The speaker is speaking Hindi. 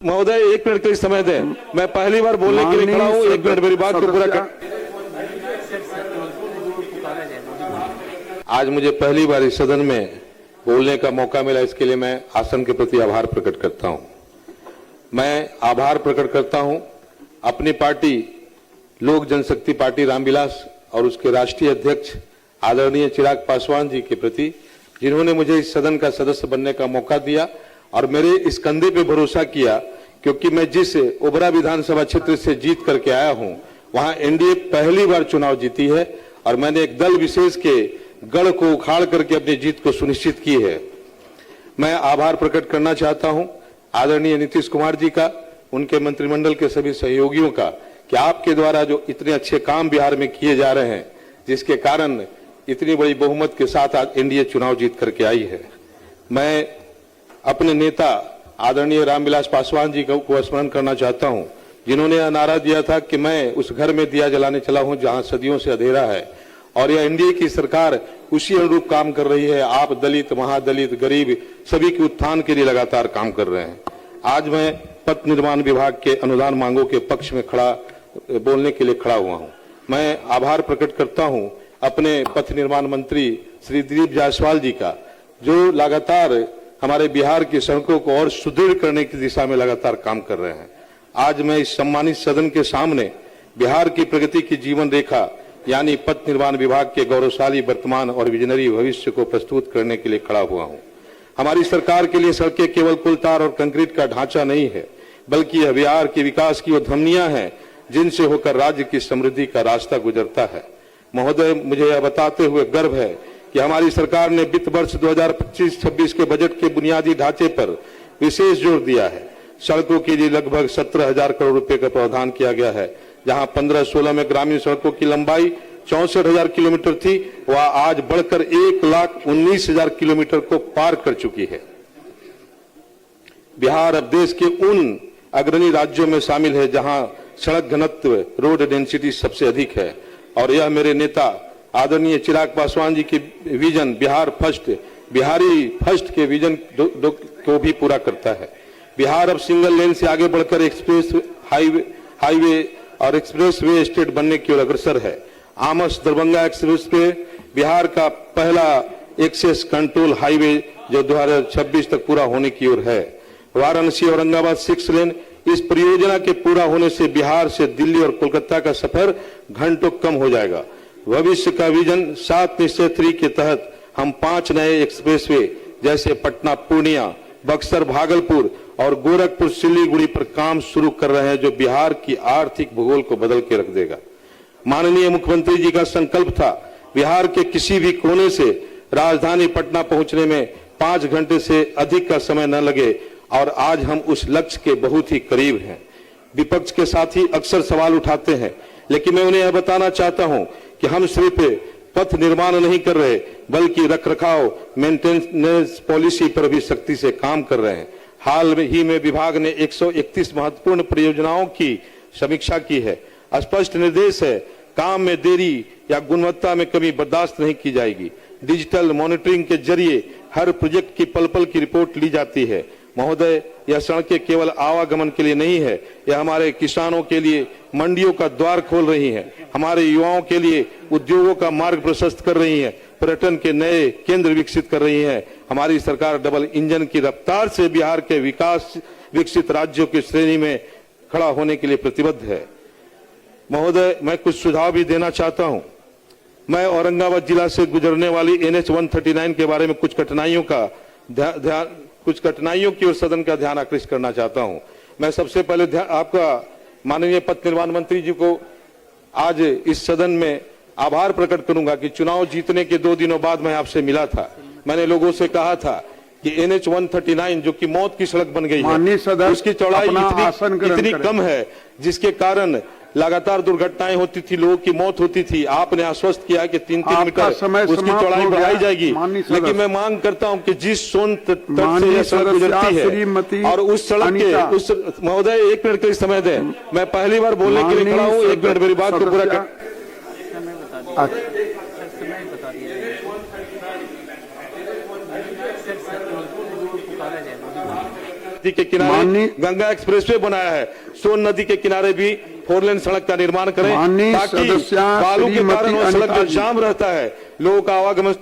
महोदय 1 मिनट के समय दें। मैं पहली बार बोलने के लिए खड़ा हूँ। 1 मिनट मेरी बात को पूरा कर। आज मुझे पहली बार इस सदन में बोलने का मौका मिला, इसके लिए मैं आसन के प्रति आभार प्रकट करता हूँ। मैं आभार प्रकट करता हूँ अपनी पार्टी लोक जनशक्ति पार्टी रामविलास और उसके राष्ट्रीय अध्यक्ष आदरणीय चिराग पासवान जी के प्रति, जिन्होंने मुझे इस सदन का सदस्य बनने का मौका दिया और मेरे इस कंधे पे भरोसा किया, क्योंकि मैं जिस ओबरा विधानसभा क्षेत्र से जीत करके आया हूं वहां एनडीए पहली बार चुनाव जीती है और मैंने एक दल विशेष के गढ़ को उखाड़ करके अपनी जीत को सुनिश्चित की है। मैं आभार प्रकट करना चाहता हूं आदरणीय नीतीश कुमार जी का, उनके मंत्रिमंडल के सभी सहयोगियों का, कि आपके द्वारा जो इतने अच्छे काम बिहार में किए जा रहे हैं, जिसके कारण इतनी बड़ी बहुमत के साथ आज एनडीए चुनाव जीत करके आई है। मैं अपने नेता आदरणीय रामविलास पासवान जी को स्मरण करना चाहता हूं, जिन्होंने यह नारा दिया था कि मैं उस घर में दिया जलाने चला हूं जहां सदियों से अंधेरा है, और यह एनडीए की सरकार उसी अनुरूप काम कर रही है। आप दलित, महादलित, गरीब सभी के उत्थान के लिए लगातार काम कर रहे हैं। आज मैं पथ निर्माण विभाग के अनुदान मांगों के पक्ष में बोलने के लिए खड़ा हुआ हूं। मैं आभार प्रकट करता हूं अपने पथ निर्माण मंत्री श्री दिलीप जायसवाल जी का, जो लगातार हमारे बिहार की सड़कों को और सुदृढ़ करने की दिशा में लगातार काम कर रहे हैं। आज मैं इस सम्मानित सदन के सामने बिहार की प्रगति की जीवन रेखा यानी पथ निर्माण विभाग के गौरवशाली वर्तमान और विजनरी भविष्य को प्रस्तुत करने के लिए खड़ा हुआ हूं। हमारी सरकार के लिए सड़कें केवल पुल, तार और कंक्रीट का ढांचा नहीं है, बल्कि यह बिहार के विकास की वो धमनियां हैं जिनसे होकर राज्य की समृद्धि का रास्ता गुजरता है। महोदय, मुझे यह बताते हुए गर्व है कि हमारी सरकार ने वित्त वर्ष 2025-26 के बजट के बुनियादी ढांचे पर विशेष जोर दिया है। सड़कों के लिए लगभग 17,000 करोड़ रुपए का प्रावधान किया गया है। जहां 15-16 में ग्रामीण सड़कों की लंबाई 64,000 किलोमीटर थी, वह आज बढ़कर 1,19,000 किलोमीटर को पार कर चुकी है। बिहार अब देश के उन अग्रणी राज्यों में शामिल है जहां सड़क घनत्व, रोड डेंसिटी सबसे अधिक है, और यह मेरे नेता आदरणीय चिराग पासवान जी की विजन बिहारी फर्स्ट के विजन को भी पूरा करता है। बिहार अब सिंगल लेन से आगे बढ़कर एक्सप्रेस हाईवे और एक्सप्रेस वे स्टेट बनने की ओर अग्रसर है। आमस दरभंगा एक्सप्रेस वे बिहार का पहला एक्सेस कंट्रोल हाईवे जो 2026 तक पूरा होने की ओर है। वाराणसी औरंगाबाद 6 लेन, इस परियोजना के पूरा होने से बिहार से दिल्ली और कोलकाता का सफर घंटों कम हो जाएगा। भविष्य का विजन 7 निश्चय 3 के तहत हम 5 नए एक्सप्रेसवे जैसे पटना पूर्णिया, बक्सर भागलपुर और गोरखपुर सिलीगुड़ी पर काम शुरू कर रहे हैं, जो बिहार की आर्थिक भूगोल को बदल के रख देगा। माननीय मुख्यमंत्री जी का संकल्प था बिहार के किसी भी कोने से राजधानी पटना पहुंचने में 5 घंटे से अधिक का समय न लगे, और आज हम उस लक्ष्य के बहुत ही करीब हैं। विपक्ष के साथी अक्सर सवाल उठाते हैं, लेकिन मैं उन्हें यह बताना चाहता हूं कि हम सिर्फ पथ निर्माण नहीं कर रहे, बल्कि रखरखाव मेंटेनेंस पॉलिसी पर भी सख्ती से काम कर रहे हैं। हाल ही में विभाग ने 131 महत्वपूर्ण परियोजनाओं की समीक्षा की है। स्पष्ट निर्देश है, काम में देरी या गुणवत्ता में कमी बर्दाश्त नहीं की जाएगी। डिजिटल मॉनिटरिंग के जरिए हर प्रोजेक्ट की पल पल की रिपोर्ट ली जाती है। महोदय, यह सड़कें केवल आवागमन के लिए नहीं है, यह हमारे किसानों के लिए मंडियों का द्वार खोल रही हैं, हमारे युवाओं के लिए उद्योगों का मार्ग प्रशस्त कर रही हैं, पर्यटन के नए केंद्र विकसित कर रही हैं। हमारी सरकार डबल इंजन की रफ्तार से बिहार के विकसित राज्यों की श्रेणी में खड़ा होने के लिए प्रतिबद्ध है। महोदय, मैं कुछ सुझाव भी देना चाहता हूं। मैं औरंगाबाद जिला से गुजरने वाली NH 139 के बारे में कुछ कठिनाइयों की ओर सदन का ध्यान आकृष्ट करना चाहता हूं। मैं सबसे पहले आपका माननीय पथ निर्माण मंत्री जी को आज इस सदन में आभार प्रकट करूंगा कि चुनाव जीतने के 2 दिनों बाद मैं आपसे मिला था। मैंने लोगों से कहा था कि NH 139 जो कि मौत की सड़क बन गई है, उसकी चौड़ाई इतनी कम है जिसके कारण लगातार दुर्घटनाएं होती थी, लोगों की मौत होती थी। आपने आश्वस्त किया कि 3-3 मीटर उसकी चौड़ाई बढ़ाई जाएगी, लेकिन मैं मांग करता हूं कि जिस सोन तट से यह सड़क गुजरती है और उस सड़क के उस महोदय 1 मिनट के समय दें। मैं पहली बार बोलने के लिए खड़ा हूं। 1 मिनट मेरी बात को पूरा कर। नदी के किनारे माननीय गंगा एक्सप्रेसवे बनाया है, सोन नदी के किनारे भी 4 लेन सड़क का निर्माण करें माननीय ताकि सदस्या बालू के कारण वो श्रीमती सड़क अनिता जो जी। जाम रहता है, लोगों का आवागमन